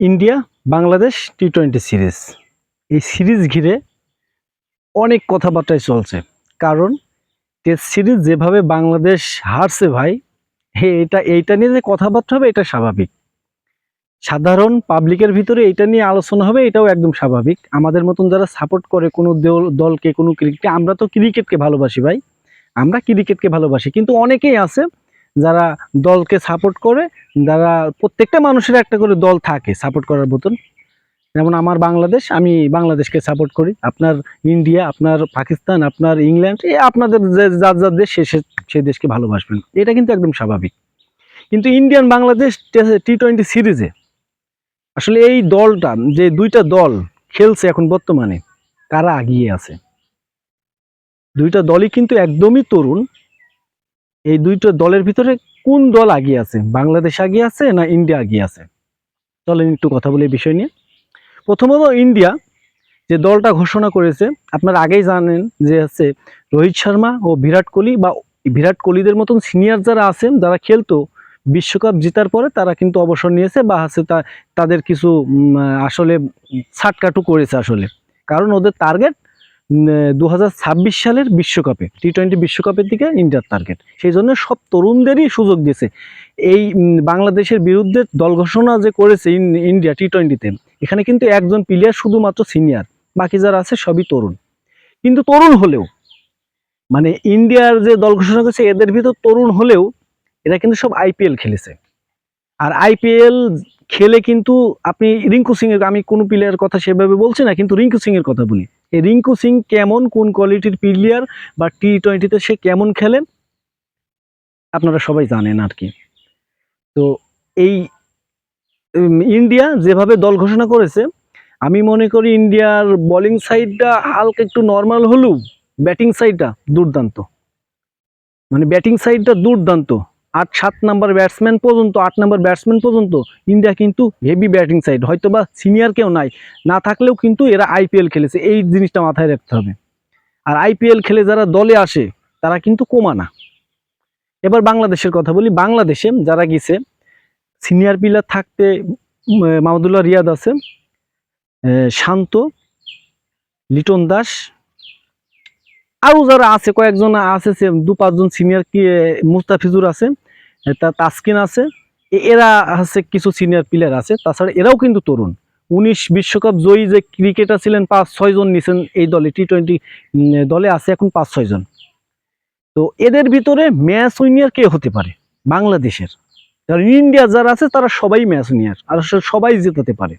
India Bangladesh টি-20 series. এই series ঘিরে অনেক কথাবার্তাই চলছে। কারণ টেস্ট সিরিজ যেভাবে বাংলাদেশ হারছে ভাই, এইটা নিয়ে যে কথাবার্তা হবে এটা স্বাভাবিক। সাধারণ পাবলিকের ভিতরে এটা নিয়ে আলোচনা হবে এটাও একদম স্বাভাবিক। আমাদের মতন যারা সাপোর্ট করে কোনো দলকে, কোনো ক্রিকেটকে, আমরা তো ক্রিকেটকে ভালোবাসি ভাই। আমরা ক্রিকেটকে ভালোবাসি। কিন্তু অনেকেই আছে যারা দলকে সাপোর্ট করে, যারা প্রত্যেকটা মানুষের একটা করে দল থাকে সাপোর্ট করার মতন। যেমন আমার বাংলাদেশ, আমি বাংলাদেশকে সাপোর্ট করি। আপনার ইন্ডিয়া, আপনার পাকিস্তান, আপনার ইংল্যান্ড, আপনাদের যে যার যার দেশ সে দেশকে ভালোবাসবেন, এটা কিন্তু একদম স্বাভাবিক। কিন্তু ইন্ডিয়ান বাংলাদেশ টি-20 সিরিজে আসলে এই দলটা, যে দুইটা দল খেলছে এখন বর্তমানে, কারা এগিয়ে আছে? দুইটা দলই কিন্তু একদমই তরুণ। এই দুইটা দলের ভিতরে কোন দল এগিয়ে আছে? বাংলাদেশ এগিয়ে আছে না ইন্ডিয়া এগিয়ে আছে? চলেন একটু কথা বলি এই বিষয় নিয়ে। প্রথমত ইন্ডিয়া যে দলটা ঘোষণা করেছে, আপনারা আগেই জানেন যে হচ্ছে রোহিত শর্মা ও বিরাট কোহলি, বা বিরাট কোহলিদের মতন সিনিয়র যারা আছেন, যারা খেলতো বিশ্বকাপ জেতার পরে, তারা কিন্তু অবসর নিয়েছে, বা হচ্ছে তাদের কিছু আসলে ছাটকাটু করেছে আসলে। কারণ ওদের টার্গেট 2026 সালের বিশ্বকাপে, টি-20 বিশ্বকাপের দিকে ইন্ডিয়ার টার্গেট। সেই জন্য সব তরুণদেরই সুযোগ দিয়েছে। এই বাংলাদেশের বিরুদ্ধে দল ঘোষণা যে করেছে ইন্ডিয়া টি-20-তে, এখানে কিন্তু একজন প্লেয়ার শুধুমাত্র সিনিয়র, বাকি যারা আছে সবই তরুণ। কিন্তু তরুণ হলেও, মানে ইন্ডিয়ার যে দল ঘোষণা করেছে এদের ভিতর তরুণ হলেও এরা কিন্তু সব আইপিএল খেলেছে। আর আইপিএল খেলে কিন্তু আপনি রিঙ্কু সিং এর, আমি কোনো প্লেয়ারের কথা সেভাবে বলছি না, কিন্তু রিঙ্কু সিং এর কথা বলি। এই রিঙ্কু সিং কেমন, কোন কোয়ালিটির প্লেয়ার, বা টি-20-তে সে কেমন খেলে, আপনারা সবাই জানেন আর কি। তো এই ইন্ডিয়া যেভাবে দল ঘোষণা করেছে, আমি মনে করি ইন্ডিয়ার বোলিং সাইডটা হালকা একটু নর্মাল হলেও ব্যাটিং সাইডটা দুর্দান্ত। মানে ব্যাটিং সাইডটা দুর্দান্ত। 7 নাম্বার ব্যাটসম্যান পর্যন্ত, 8 নাম্বার ব্যাটসম্যান পর্যন্ত ইন্ডিয়া কিন্তু হেভি ব্যাটিং সাইড। হয়তো বা সিনিয়র কেউ নাই, না থাকলেও কিন্তু এরা আইপিএল খেলেছে, এই জিনিসটা মাথায় রাখতে হবে। আর আইপিএল খেলে যারা দলে আসে তারা কিন্তু কমা না। এবার বাংলাদেশের কথা বলি। বাংলাদেশে যারা গেছে সিনিয়র প্লেয়ার থাকতে মাহমুদুল্লাহ রিয়াদ আছে, শান্ত, লিটন দাস, আরও যারা আছে কয়েকজন আছে, 2-5 জন সিনিয়র, কি মুস্তাফিজুর আছে, তাসকিন আছে, এরা হচ্ছে কিছু সিনিয়র প্লেয়ার আছে। তাছাড়া এরাও কিন্তু তরুণ। 19 বিশ্বকাপ জয়ী যে ক্রিকেটার ছিলেন 5-6 জন নিছেন এই দলে, টি-20 দলে আছে এখন 5-6 জন। তো এদের ভিতরে ম্যাচ উইনার কে হতে পারে বাংলাদেশের? কারণ ইন্ডিয়া যারা আছে তারা সবাই ম্যাচ উইনার, আর সবাই জেতাতে পারে।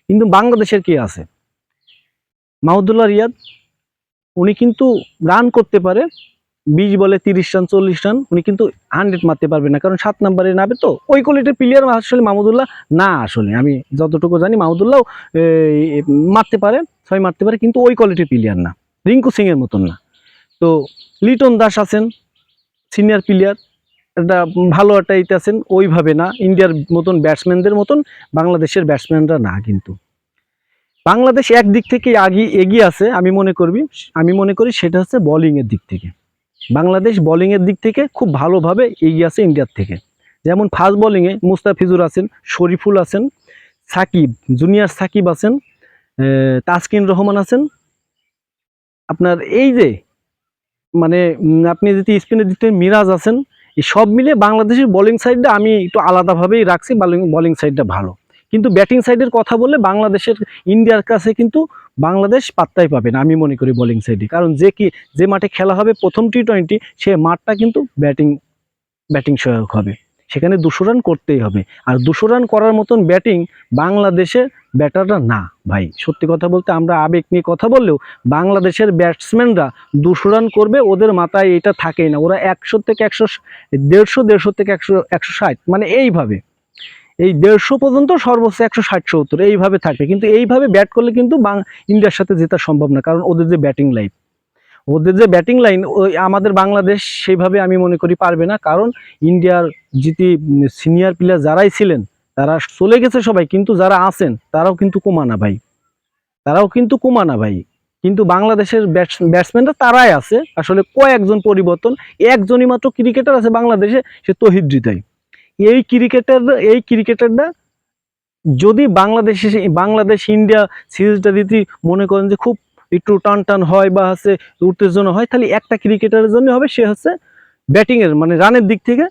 কিন্তু বাংলাদেশের কে আছে? মাহমুদুল্লাহ রিয়াদ, উনি কিন্তু রান করতে পারে, 20 বলে 30 রান 40 রান, উনি কিন্তু 100 মারতে পারবে না, কারণ 7 নম্বরে নামে। তো ওই কোয়ালিটির প্লেয়ার আসলে মাহমুদুল্লাহ না। আসলে আমি যতটুকু জানি মাহমুদুল্লাহ মারতে পারে, 6 মারতে পারে, কিন্তু ওই কোয়ালিটির প্লেয়ার না, রিঙ্কু সিং এর মতন না। তো লিটন দাস আছেন সিনিয়র প্লেয়ার, একটা ভালো একটা ইতে আছেন, ওইভাবে না ইন্ডিয়ার মতন ব্যাটসম্যানদের মতন বাংলাদেশের ব্যাটসম্যানরা না। কিন্তু বাংলাদেশ একদিক থেকে এগিয়ে আছে, আমি মনে করি সেটা হচ্ছে বোলিং এর দিক থেকে। বাংলাদেশ বোলিং এর দিক থেকে খুব ভালোভাবে এগিয়ে আছে ইন্ডিয়ার থেকে। যেমন ফাস্ট বোলিংয়ে মুস্তাফিজুর আছেন, শরীফুল আছেন, সাকিব, জুনিয়র সাকিব আছেন, তাসকিন রহমান আছেন। আপনার এই যে মানে আপনি যদি স্পিনের দিক থেকে মিরাজ আছেন, এই সব মিলে বাংলাদেশের বোলিং সাইডটা আমি একটু আলাদাভাবেই রাখছি, বোলিং সাইডটা ভালো। কিন্তু ব্যাটিং সাইডের কথা বললে বাংলাদেশের, ইন্ডিয়ার কাছে কিন্তু বাংলাদেশ পাত্তাই পাবে না আমি মনে করি বোলিং সাইডে। কারণ যে মাঠে খেলা হবে প্রথম টি-20, সে মাঠটা কিন্তু ব্যাটিং সহায়ক হবে। সেখানে 200 রান করতেই হবে। আর 200 রান করার মতন ব্যাটিং বাংলাদেশের ব্যাটাররা না ভাই। সত্যি কথা বলতে, আমরা আবেগ নিয়ে কথা বললেও বাংলাদেশের ব্যাটসম্যানরা 200 রান করবে ওদের মাথায় এটা থাকেই না। ওরা 100 থেকে 100, 150 থেকে 100, 160, মানে এইভাবে, এই 150 পর্যন্ত, সর্বোচ্চ 160-170 এইভাবে থাকে। কিন্তু এইভাবে ব্যাট করলে কিন্তু ইন্ডিয়ার সাথে জেতা সম্ভব না, কারণ ওদের যে ব্যাটিং লাইন ওই আমাদের বাংলাদেশ সেইভাবে আমি মনে করি পারবে না। কারণ ইন্ডিয়ার যদি সিনিয়র প্লেয়ার যারাই ছিলেন তারা চলে গেছে সবাই, কিন্তু যারা আছেন তারাও কিন্তু কমানা ভাই। কিন্তু বাংলাদেশের ব্যাটসম্যানরা তারাই আছে, আসলে কয়েকজন পরিবর্তন। একজনই মাত্র ক্রিকেটার আছে বাংলাদেশে, সে তৌহিদ হৃদয়। এই ক্রিকেটারটা যদি বাংলাদেশ ইন্ডিয়া সিরিজটা দিতে মনে করেন যে খুব একটু টান টান হয় বা হচ্ছে উত্তেজনা হয়, তাহলে একটা ক্রিকেটারের জন্য হবে, সে হচ্ছে ব্যাটিংয়ের মানে রানের দিক থেকে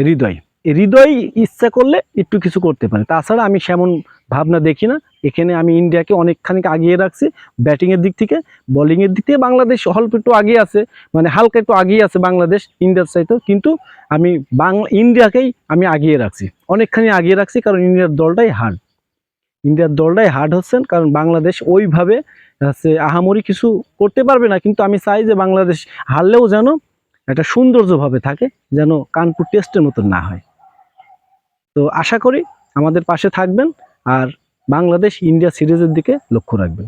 হৃদয়। এই হৃদয় ইচ্ছা করলে একটু কিছু করতে পারে, তাছাড়া আমি সেমন ভাবনা দেখি না। এখানে আমি ইন্ডিয়াকে অনেকখানি আগিয়ে রাখছি ব্যাটিংয়ের দিক থেকে। বোলিংয়ের দিক থেকে বাংলাদেশ অল্প একটু আগিয়ে আছে, মানে হালকা একটু আগিয়ে আছে বাংলাদেশ ইন্ডিয়ার চাইতেও, কিন্তু আমি ইন্ডিয়াকেই আমি আগিয়ে রাখছি, অনেকখানি আগিয়ে রাখছি, কারণ ইন্ডিয়ার দলটাই হার্ড হচ্ছেন, কারণ বাংলাদেশ ওইভাবে হচ্ছে আহামরি কিছু করতে পারবে না। কিন্তু আমি চাই যে বাংলাদেশ হারলেও যেন একটা সৌন্দর্যভাবে থাকে, যেন কানপুর টেস্টের মতো না হয়। তো আশা করি আমাদের পাশে থাকবেন আর বাংলাদেশ ইন্ডিয়া সিরিজের দিকে লক্ষ্য রাখবেন।